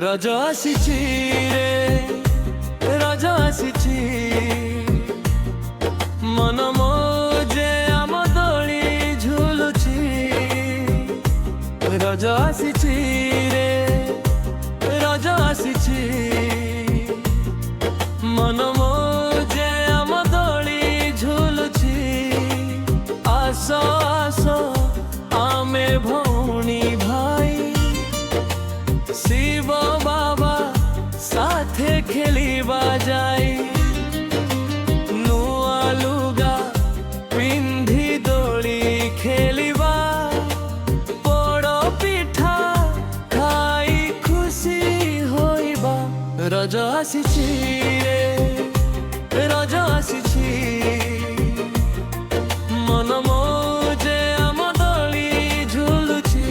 ରଜ ଆସିଛି ରେ ରଜ ଆସିଛି ମନ ମୋଜେ ଆମ ଦୋଳି ଝୁଲୁଛି ରଜ ଆସିଛି ରେ ରଜ ଆସିଛି ମନ ମୋଜେ ଆମ ଦୋଳି ଝୁଲୁଛି ଆସ ଆସ ଆମେ ଭଉଣୀ ଭାଇ ଶିବ ବାବା ସାଥେ ଖେଳିବା ଯାଇ ନୂଆ ଲୁଗା ପିନ୍ଧି ଦୋଳି ଖେଳିବା ପୋଡ଼ ପିଠା ଖାଇ ଖୁସି ହୋଇବା ରଜ ଆସିଛି ରଜ ଆସିଛି ମନ ମୋଜେ ଆମ ଦୋଳି ଝୁଲୁଛି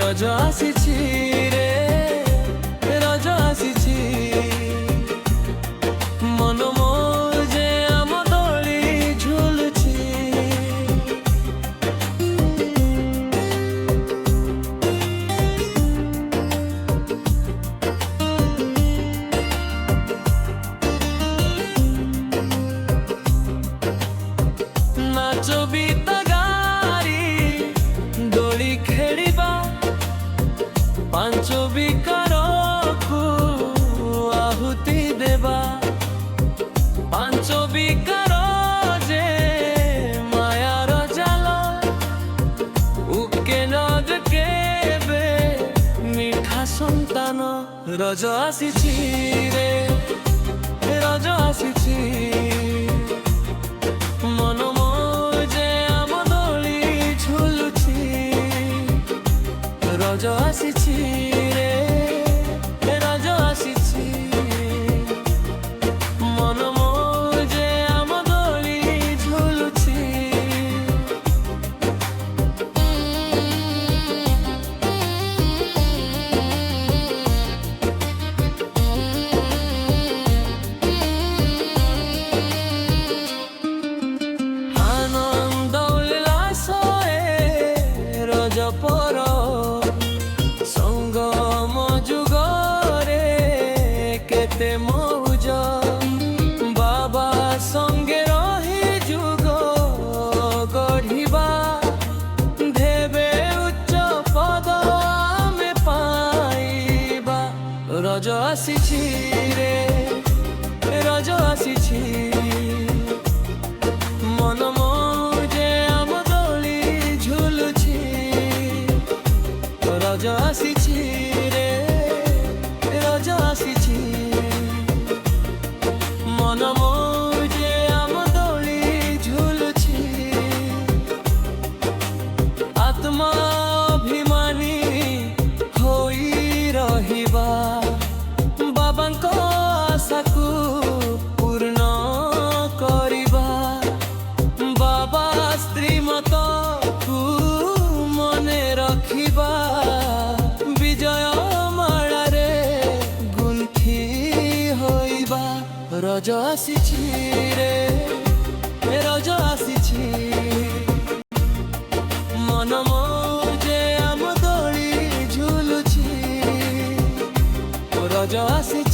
ରଜ ଆସିଛି ରେ ରଜ ଆସିଛି ମନ ମୋଜେ ଆମ ଦୋଳି ଝୁଲୁଛି ନାଚ ଗୀତ ଗାଇ ଦୋଳି ଖେଳିବା ପାଞ୍ଚ ବିକାରକୁ ଆହୁତି ଦେବା ପାଞ୍ଚ ବିକାର ଯେ ମାୟାର ଜାଲ ଉକେନ କେବେ ମିଠା ସନ୍ତାନ ରଜ ଆସିଛି ରେ ରଜ ଆସିଛି ମନ ମୋଜେ ଆମ ଦୋଳି ଝୁଲୁଛି ରଜ ଆସିଛି ରେ ରଜ ଆସିଛି ମନ ମୋଜେ ଆମ ଦୋଳି ଝୁଲୁଛି ଆନନ୍ଦ ଉଲ୍ଲାସରେ ରଜ ପର ସଙ୍ଗମ ଯୁଗରେ କେତେ ମଉଜ ବାବା ସଙ୍ଗେ ରହି ଯୁଗ ଗଢ଼ିବା ଦେବେ ଉଚ୍ଚ ପଦ ଆମେ ପାଇବା ରଜ ଆସିଛି ରେ ରଜ ଆସିଛି ମନ ମୋଜେ ଆମ ଦୋଳି ଝୁଲୁଛି ରଜ ଆସିଛି ରେ ରଜ ଆସିଛି ମନ ମୋଜେ ଆମ ଦୋଳି ଝୁଲୁଛି ଆତ୍ମା ଅଭିମାନୀ ହୋଇ ରହିବା ବାବାଙ୍କ ଆଶାକୁ ପୂର୍ଣ୍ଣ କରିବା ବାବା ଶ୍ରୀମତକୁ ମନେ ରଖିବା ବିଜୟ ମାଳାରେ ଗୁନ୍ଥି ହୋଇବା ରଜ ଆସିଛି ରେ ରଜ ଆସିଛି ମନ ମୋଜେ ଆମ ଦୋଳି ଝୁଲୁଛି ରଜ ଆସିଛି